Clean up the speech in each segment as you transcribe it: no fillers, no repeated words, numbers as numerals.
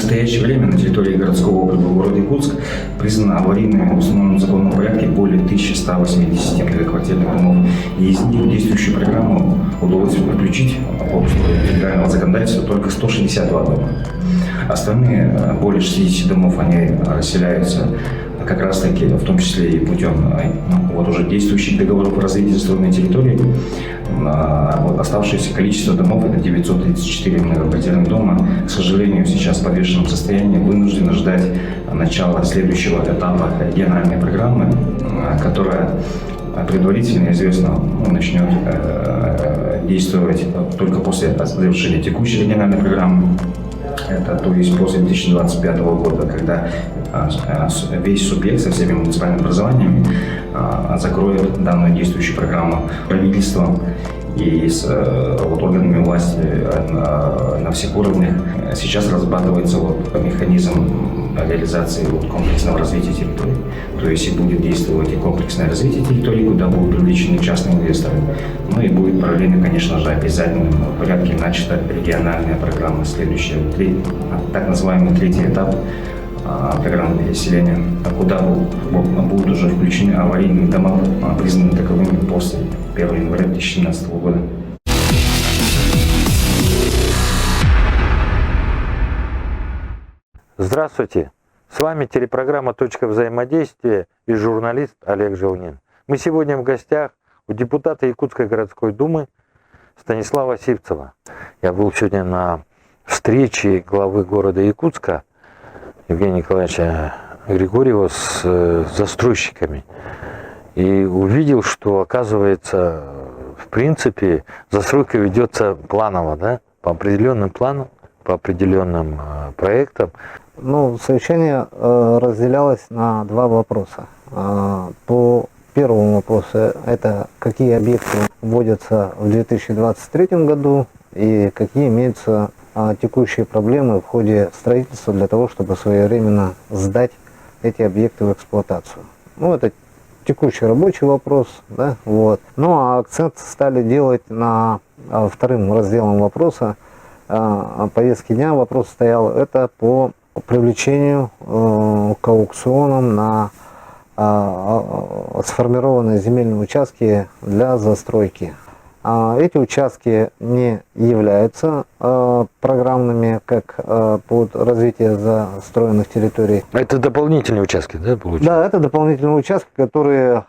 настоящее время на территории городского округа города Якутск признано аварийными в установленном законном порядке более 1180 многоквартирных домов. И из них в действующую программу удалось включить по условиям федерального законодательства только 162 дома. Остальные более 60 домов они расселяются как раз таки, в том числе и путем вот уже действующих договоров развития застроенной территории. Вот оставшееся количество домов, это 934 многоквартирных дома, к сожалению, сейчас в подвешенном состоянии, вынуждены ждать начала следующего этапа региональной программы, которая предварительно известно начнет действовать только после завершения текущей региональной программы. Это то есть после 2025 года, когда весь субъект со всеми муниципальными образованиями закроет данную действующую программу. Правительством и с органами власти на всех уровнях сейчас разрабатывается механизм реализации комплексного развития территории. То есть и будет действовать и комплексное развитие территории, куда будут привлечены частные инвесторы. Ну и будет параллельно, конечно же, обязательно в порядке начата региональная программа, следующая, так называемый третий этап программы переселения, куда будут уже включены аварийные дома, признанные таковыми после 1 января 2017 года. Здравствуйте! С вами телепрограмма «Точка взаимодействия» и журналист Олег Желнин. Мы сегодня в гостях у депутата Якутской городской думы Станислава Сивцева. Я был сегодня на встрече главы города Якутска Евгения Николаевича Григорьева с застройщиками и увидел, что, оказывается, в принципе, застройка ведется планово, да, по определенным планам, по определенным проектам. Совещание разделялось на два вопроса. По первому вопросу, это какие объекты вводятся в 2023 году и какие имеются текущие проблемы в ходе строительства для того, чтобы своевременно сдать эти объекты в эксплуатацию. Это текущий рабочий вопрос, да, вот. А акцент стали делать на вторым разделом вопроса повестки дня. Вопрос стоял это по привлечению к аукционам на сформированные земельные участки для застройки. Эти участки не являются программныами, как под развитие застроенных территорий. Это дополнительные участки, да, получается? Да, это дополнительные участки, которые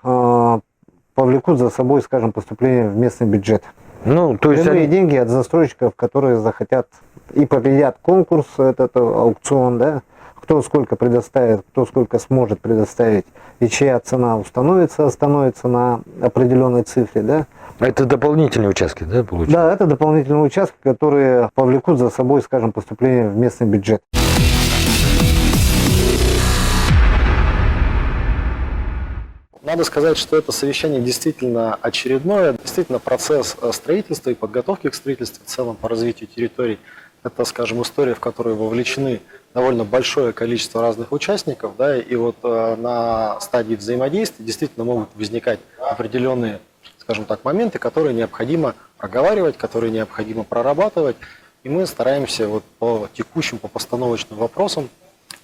повлекут за собой, скажем, поступление в местный бюджет. То есть прямые деньги от застройщиков, которые захотят и победят конкурс, этот аукцион, да, кто сколько предоставит, кто сколько сможет предоставить, и чья цена остановится на определенной цифре, да. Это дополнительные участки, да, получается? Да, это дополнительные участки, которые повлекут за собой, скажем, поступление в местный бюджет. Надо сказать, что это совещание действительно очередное. Действительно, процесс строительства и подготовки к строительству в целом по развитию территорий – это, скажем, история, в которой вовлечены довольно большое количество разных участников, да, и на стадии взаимодействия действительно могут возникать определенные, скажем так, моменты, которые необходимо проговаривать, которые необходимо прорабатывать, и мы стараемся по текущим, по постановочным вопросам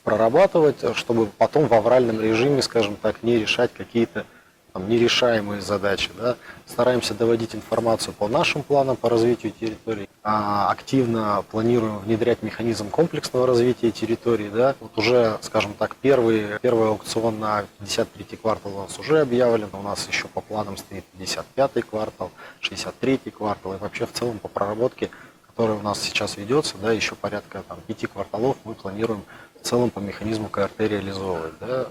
прорабатывать, чтобы потом в авральном режиме, скажем так, не решать какие-то нерешаемые задачи. Да. Стараемся доводить информацию по нашим планам по развитию территорий, активно планируем внедрять механизм комплексного развития территорий. Да. Уже, скажем так, первый аукцион на 53-й квартал у нас уже объявлен, у нас еще по планам стоит 55-й квартал, 63-й квартал, и вообще в целом по проработке, которая у нас сейчас ведется, да, еще порядка 5 кварталов мы планируем в целом по механизму КРТ реализовывать. Да.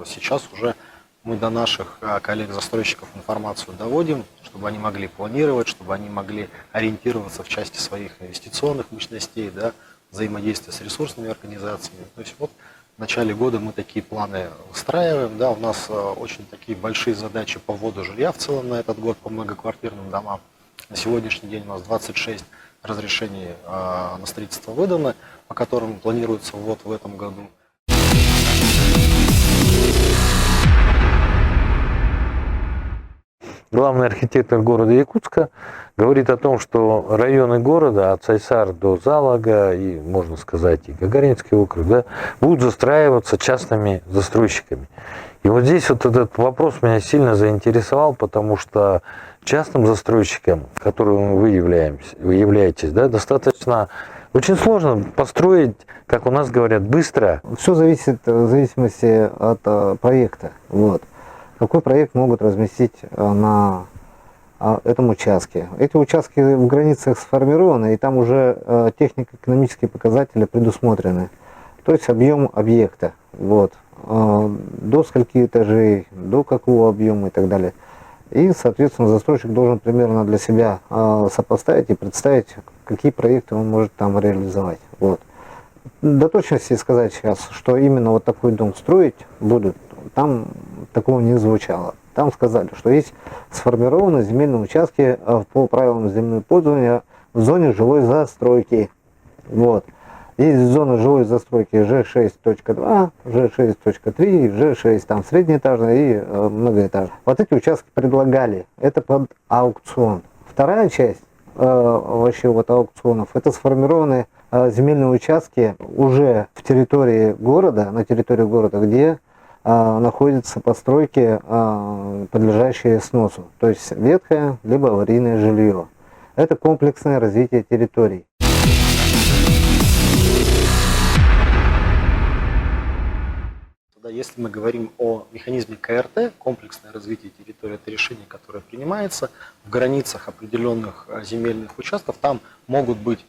Сейчас уже мы до наших коллег-застройщиков информацию доводим, чтобы они могли планировать, чтобы они могли ориентироваться в части своих инвестиционных мощностей, да, взаимодействия с ресурсными организациями. То есть в начале года мы такие планы выстраиваем. Да, у нас очень такие большие задачи по вводу жилья в целом на этот год по многоквартирным домам. На сегодняшний день у нас 26 разрешений на строительство выдано, по которым планируется ввод в этом году. главный архитектор города Якутска, говорит о том, что районы города от Сайсар до Залага и, можно сказать, и Гагаринский округ, да, будут застраиваться частными застройщиками. И вот здесь вот этот вопрос меня сильно заинтересовал, потому что частным застройщикам, которым вы являетесь, да, достаточно, очень сложно построить, как у нас говорят, быстро. Все зависит в зависимости от проекта. Вот. Какой проект могут разместить на этом участке. Эти участки в границах сформированы, и там уже технико-экономические показатели предусмотрены. То есть объем объекта. Вот. До скольки этажей, до какого объема и так далее. И, соответственно, застройщик должен примерно для себя сопоставить и представить, какие проекты он может там реализовать. Вот. До точности сказать сейчас, что именно вот такой дом строить будут, там такого не звучало. Там сказали, что есть сформированы земельные участки по правилам земельного пользования в зоне жилой застройки. Вот. Есть зона жилой застройки Ж6.2, Ж6.3, Ж6 там среднеэтажная и многоэтажная. Вот эти участки предлагали. Это под аукцион. Вторая часть вообще вот аукционов, это сформированные земельные участки уже в территории города, на территории города, где находятся постройки, подлежащие сносу. То есть ветхое либо аварийное жилье. Это комплексное развитие территорий. Если мы говорим о механизме КРТ, комплексное развитие территории, это решение, которое принимается в границах определенных земельных участков, там могут быть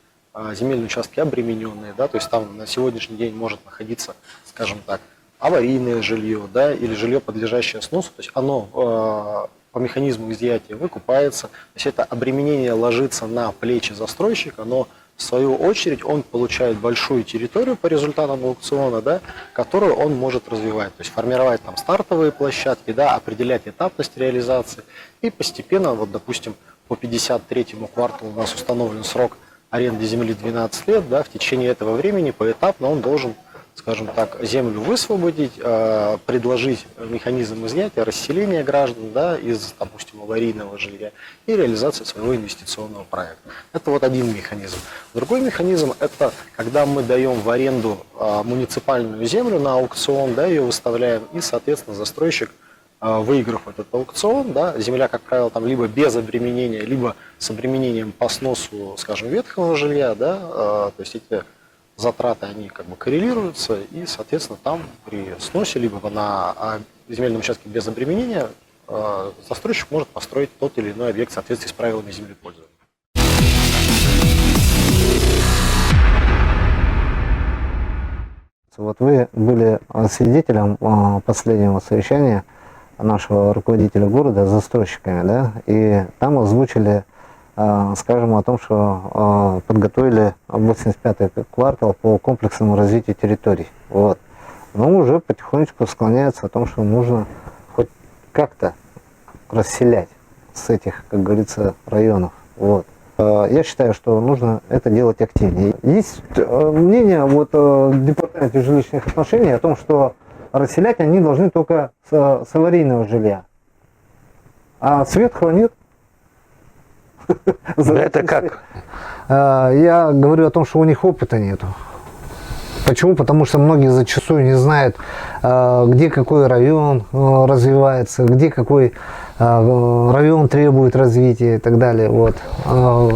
земельные участки обремененные, да, то есть там на сегодняшний день может находиться, скажем так, аварийное жилье, да, или жилье, подлежащее сносу, то есть оно по механизму изъятия выкупается, то есть это обременение ложится на плечи застройщика, но в свою очередь он получает большую территорию по результатам аукциона, да, которую он может развивать, то есть формировать там стартовые площадки, да, определять этапность реализации и постепенно, вот допустим, по 53-му кварталу у нас установлен срок аренды земли 12 лет, да, в течение этого времени поэтапно он должен, скажем так, землю высвободить, предложить механизм изъятия, расселения граждан, да, из, допустим, аварийного жилья и реализации своего инвестиционного проекта. Это вот один механизм. Другой механизм – это когда мы даем в аренду муниципальную землю на аукцион, да, ее выставляем, и, соответственно, застройщик, выиграв этот аукцион, да, земля, как правило, там либо без обременения, либо с обременением по сносу, скажем, ветхого жилья, да, то есть эти затраты, они как бы коррелируются, и, соответственно, там при сносе, либо на земельном участке без обременения, застройщик может построить тот или иной объект в соответствии с правилами землепользования. Вот вы были свидетелем последнего совещания нашего руководителя города с застройщиками, да, и там озвучили, скажем, о том, что подготовили 85-й квартал по комплексному развитию территорий. Вот. Но уже потихонечку склоняется о том, что нужно хоть как-то расселять с этих, как говорится, районов. Вот. Я считаю, что нужно это делать активнее. Есть мнение вот, Департамента жилищных отношений о том, что расселять они должны только с аварийного жилья, а с ветхого нет. Это как? Я говорю о том, что у них опыта нету. Почему? Потому что многие зачастую не знают, где какой район развивается, где какой район требует развития и так далее. Вот.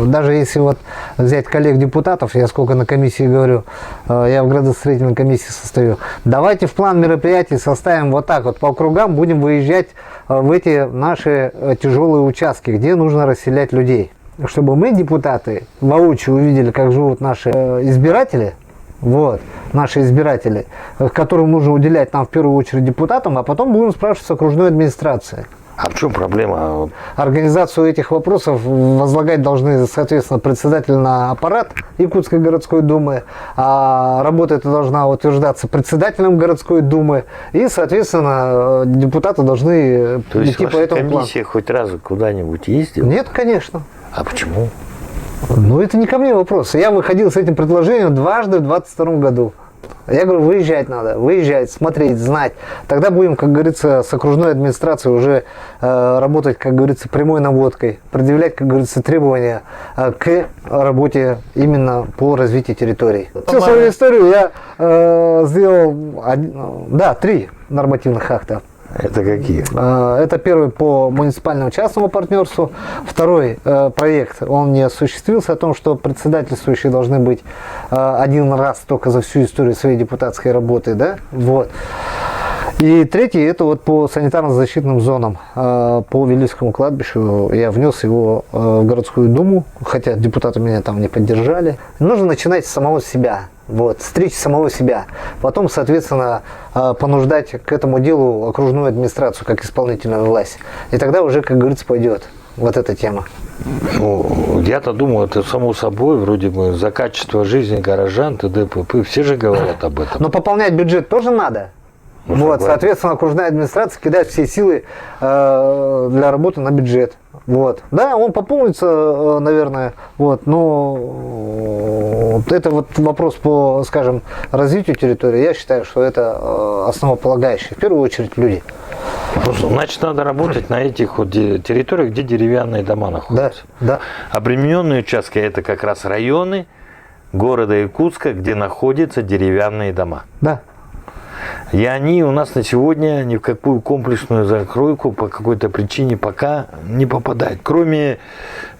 Даже если вот взять коллег-депутатов, я сколько на комиссии говорю, я в градостроительной комиссии состою, давайте в план мероприятий составим вот так вот по округам, будем выезжать в эти наши тяжелые участки, где нужно расселять людей. Чтобы мы, депутаты, воочию увидели, как живут наши избиратели, вот, наши избиратели, которым нужно уделять нам в первую очередь депутатам, а потом будем спрашивать с окружной администрации. А в чем проблема? Организацию этих вопросов возлагать должны, соответственно, председатель на аппарат Якутской городской думы, а работа эта должна утверждаться председателем городской думы, и, соответственно, депутаты должны То есть идти по этому плану. комиссия хоть раз куда-нибудь ездила? Нет, конечно. А почему? Ну, это не ко мне вопрос. Я выходил с этим предложением дважды в 2022 году. Я говорю, выезжать надо, выезжать, смотреть, знать. Тогда будем, как говорится, с окружной администрацией уже работать, как говорится, прямой наводкой, предъявлять, как говорится, требования к работе именно по развитию территорий. Всю свою историю я сделал, 3 нормативных акта. Это какие? Это первый по муниципальному частному партнерству. Второй проект, он не осуществился, о том, что председательствующие должны быть один раз только за всю историю своей депутатской работы. Да? Вот. И третий, это вот по санитарно-защитным зонам. По Вилюйскому кладбищу я внес его в городскую думу, хотя депутаты меня там не поддержали. Нужно начинать с самого себя. Вот, стричь самого себя. Потом, соответственно, понуждать к этому делу окружную администрацию, как исполнительную власть. И тогда уже, как говорится, пойдет вот эта тема. Ну, я-то думал, это само собой, вроде бы, за качество жизни горожан, т.д. п.п. Все же говорят об этом. Но пополнять бюджет тоже надо. Ну, вот, согласен. соответственно, окружная администрация кидает все силы для работы на бюджет. Вот. Да, он пополнится, наверное, вот, но это вот вопрос по, скажем, развитию территории. Я считаю, что это основополагающее. В первую очередь люди. Значит, надо работать на этих вот территориях, где деревянные дома находятся. Да. Обремененные участки – это как раз районы города Якутска, где находятся деревянные дома. Да. И они у нас на сегодня ни в какую комплексную закройку по какой-то причине пока не попадают. Кроме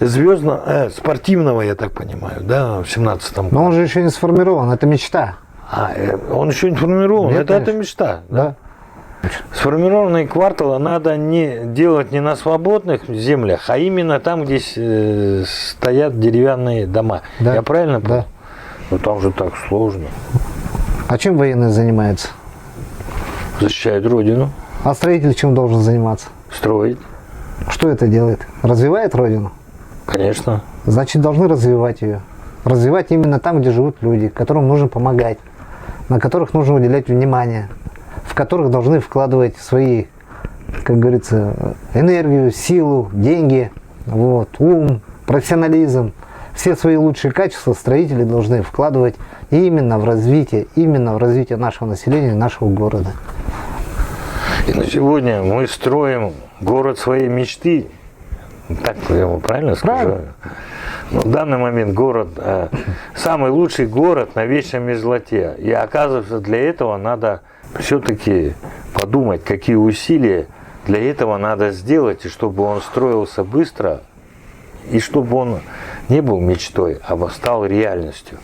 спортивного, я так понимаю, да, в 17-м году. Но он же еще не сформирован, это мечта. Он еще не сформирован, Нет, это конечно. мечта. Да. Сформированные кварталы надо не делать не на свободных землях, а именно там, где стоят деревянные дома. Да. Я правильно понял? Да. Но там же так сложно. А чем военные занимаются? Защищают Родину, А строитель чем должен заниматься? строить, Что это делает? Развивает Родину? конечно. Значит, должны развивать ее. Развивать именно там, где живут люди, которым нужно помогать, на которых нужно уделять внимание, в которых должны вкладывать свои, как говорится, энергию, силу, деньги, вот, ум, профессионализм. Все свои лучшие качества строители должны вкладывать именно в развитие нашего населения, нашего города. И на сегодня мы строим город своей мечты. Так я его правильно скажу? Правильно. Но в данный момент город, самый лучший город на вечной мерзлоте. И оказывается, для этого надо все-таки подумать, какие усилия для этого надо сделать, и чтобы он строился быстро, и чтобы он не был мечтой, а стал реальностью.